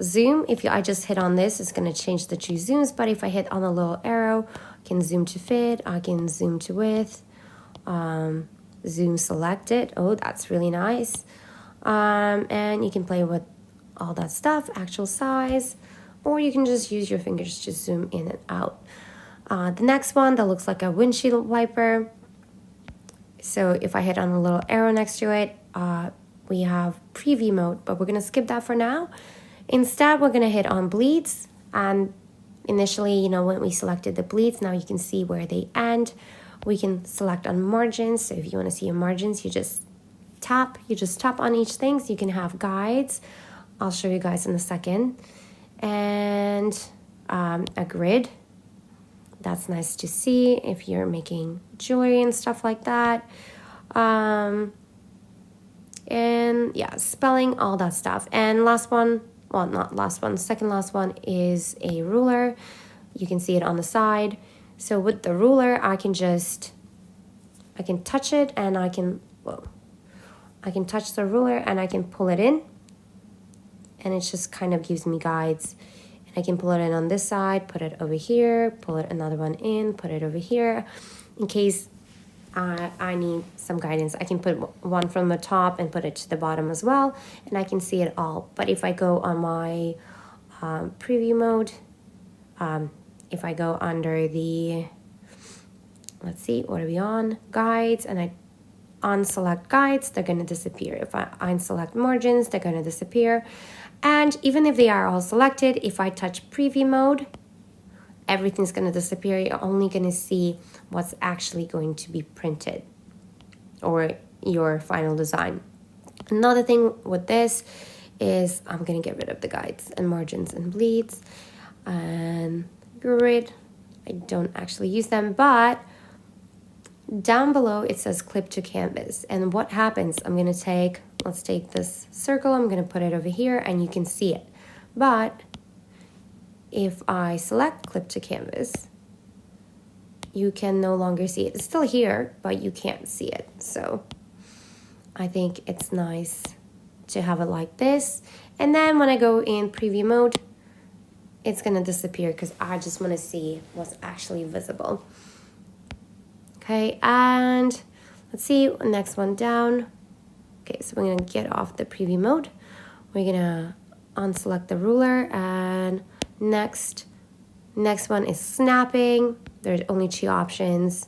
zoom. I just hit on this, it's going to change the two zooms, but if I hit on the little arrow, I can zoom to fit, I can zoom to width, zoom selected. Oh, that's really nice. And you can play with all that stuff, actual size, or you can just use your fingers to zoom in and out. The next one that looks like a windshield wiper. So if I hit on a little arrow next to it, we have preview mode, but we're going to skip that for now. Instead, we're going to hit on bleeds, and initially, when we selected the bleeds, now you can see where they end. We can select on margins, so if you want to see your margins, you just tap on each thing, so you can have guides. I'll show you guys in a second. And a grid. That's nice to see if you're making jewelry and stuff like that. And yeah, spelling, all that stuff. And last one, well, not last one, second last one is a ruler. You can see it on the side. So with the ruler, I can touch it, and I can touch the ruler and I can pull it in. And it just kind of gives me guides. I can pull it in on this side, put it over here, pull it another one in, put it over here. In case I need some guidance, I can put one from the top and put it to the bottom as well, and I can see it all. But if I go on my preview mode, if I go under the, let's see, what are we on? Guides, and I unselect guides, they're going to disappear. If I unselect margins, they're going to disappear. And even if they are all selected, if I touch preview mode, everything's going to disappear. You're only going to see what's actually going to be printed, or your final design. Another thing with this is I'm going to get rid of the guides and margins and bleeds and grid. I don't actually use them, but down below it says clip to canvas. And what happens, let's take this circle, I'm going to put it over here, and you can see it. But if I select clip to canvas, you can no longer see it. It's still here, but you can't see it. So I think it's nice to have it like this. And then when I go in preview mode, it's going to disappear because I just want to see what's actually visible. Okay, and let's see, next one down. Okay, so we're going to get off the preview mode. We're going to unselect the ruler, and next one is snapping. There's only two options.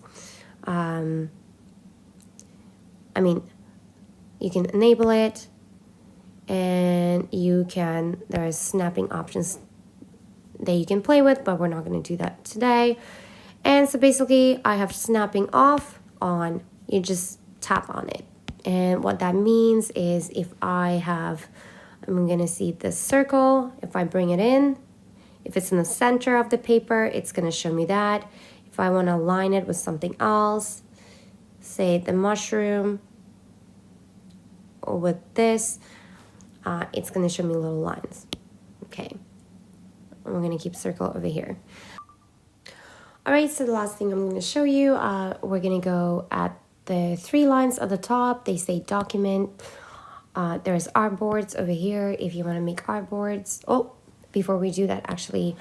you can enable it, and there's snapping options that you can play with, but we're not going to do that today. And so basically I have snapping off on. You just tap on it. And what that means is if I'm going to see this circle, if I bring it in, if it's in the center of the paper, it's going to show me that. If I want to align it with something else, say the mushroom, or with this, it's going to show me little lines. Okay, and we're going to keep circle over here. All right, so the last thing I'm going to show you, we're going to go at the 3 lines at the top. They say document. There's artboards over here if you want to make artboards. Oh, before we do that, actually,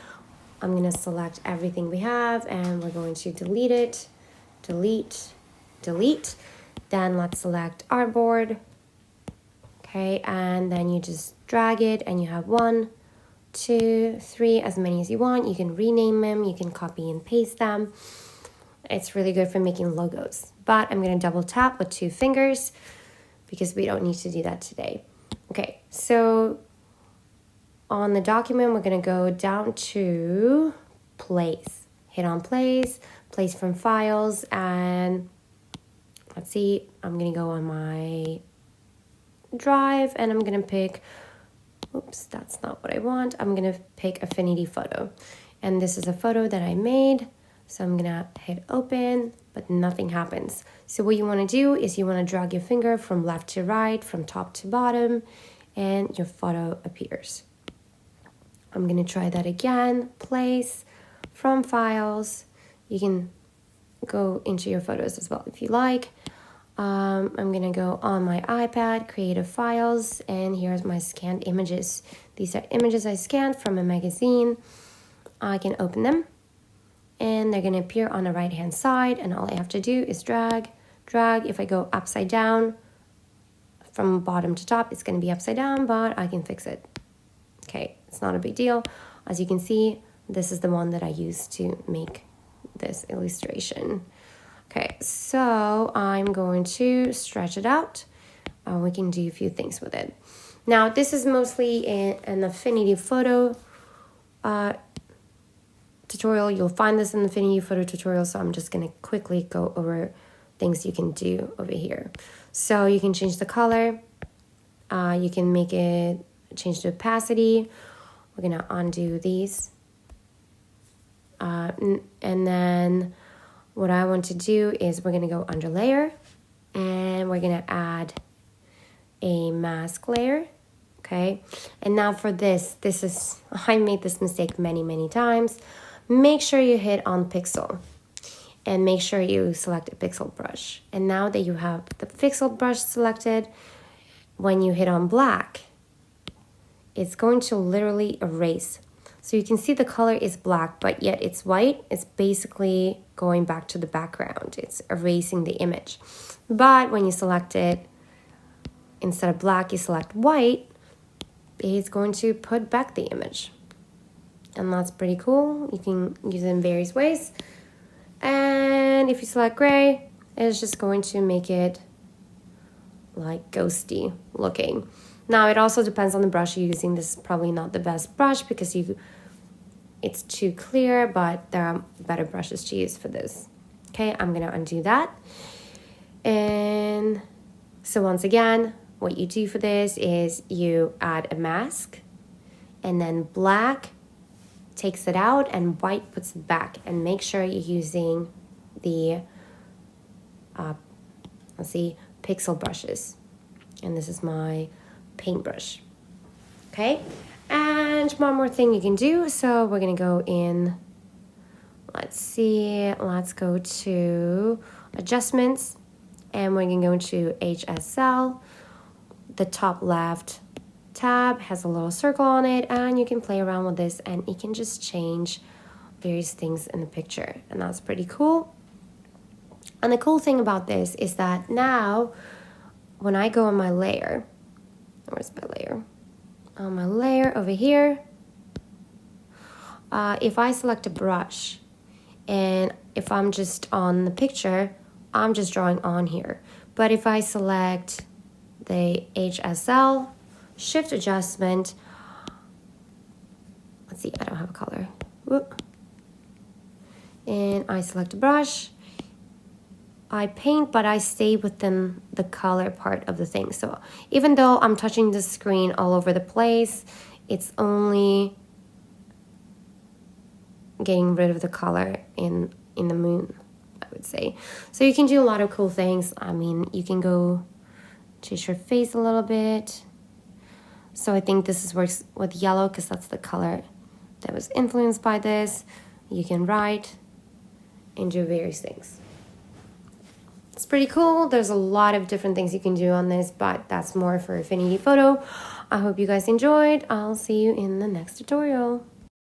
I'm going to select everything we have, and we're going to delete it, delete. Then let's select artboard. Okay, and then you just drag it, and you have 1, 2, 3, as many as you want. You can rename them, you can copy and paste them. It's really good for making logos. But I'm going to double tap with 2 fingers because we don't need to do that today. Okay, so on the document, we're going to go down to place. Hit on place from files, and let's see, I'm going to go on my drive, and I'm going to pick, oops, that's not what I want. I'm going to pick Affinity Photo. And this is a photo that I made. So I'm going to hit open, but nothing happens. So what you want to do is you want to drag your finger from left to right, from top to bottom, and your photo appears. I'm going to try that again. Place, from files. You can go into your photos as well if you like. I'm going to go on my iPad, creative files, and here's my scanned images. These are images I scanned from a magazine. I can open them, and they're going to appear on the right hand side, and all I have to do is drag. If I go upside down from bottom to top, it's going to be upside down, but I can fix it. Okay, it's not a big deal. As you can see, this is the one that I used to make this illustration. Okay, so I'm going to stretch it out. We can do a few things with it. Now, this is mostly an Affinity Photo tutorial. You'll find this in the Affinity Photo tutorial, so I'm just going to quickly go over things you can do over here. So you can change the color. You can make it, change the opacity. We're going to undo these. And then what I want to do is we're going to go under layer, and we're going to add a mask layer. Okay, and now for this is, I made this mistake many times. Make sure you hit on pixel, and make sure you select a pixel brush. And now that you have the pixel brush selected, when you hit on black, it's going to literally erase. So you can see the color is black, but yet it's white. It's basically going back to the background. It's erasing the image. But when you select it, instead of black, you select white, it's going to put back the image. And that's pretty cool. You can use it in various ways. And if you select gray, it's just going to make it like ghosty looking. Now, it also depends on the brush you're using. This is probably not the best brush because it's too clear, but there are better brushes to use for this. Okay, I'm going to undo that. And so once again, what you do for this is you add a mask, and then black takes it out and white puts it back. And make sure you're using the, pixel brushes. And this is my paintbrush. Okay, and one more thing you can do. So we're gonna go in, let's go to adjustments, and we're gonna go into HSL. The top left tab has a little circle on it, and you can play around with this, and you can just change various things in the picture, and that's pretty cool. And the cool thing about this is that now when I go on my layer, where's my layer? On my layer over here, if I select a brush, and if I'm just on the picture, I'm just drawing on here. But if I select the HSL, shift adjustment, let's see, I don't have a color. Whoop. And I select a brush, I paint, but I stay within the color part of the thing. So even though I'm touching the screen all over the place, it's only getting rid of the color in the moon, I would say. So you can do a lot of cool things. I mean, you can go change your face a little bit. So I think this works with yellow because that's the color that was influenced by this. You can write and do various things. It's pretty cool. There's a lot of different things you can do on this, but that's more for Affinity Photo. I hope you guys enjoyed. I'll see you in the next tutorial.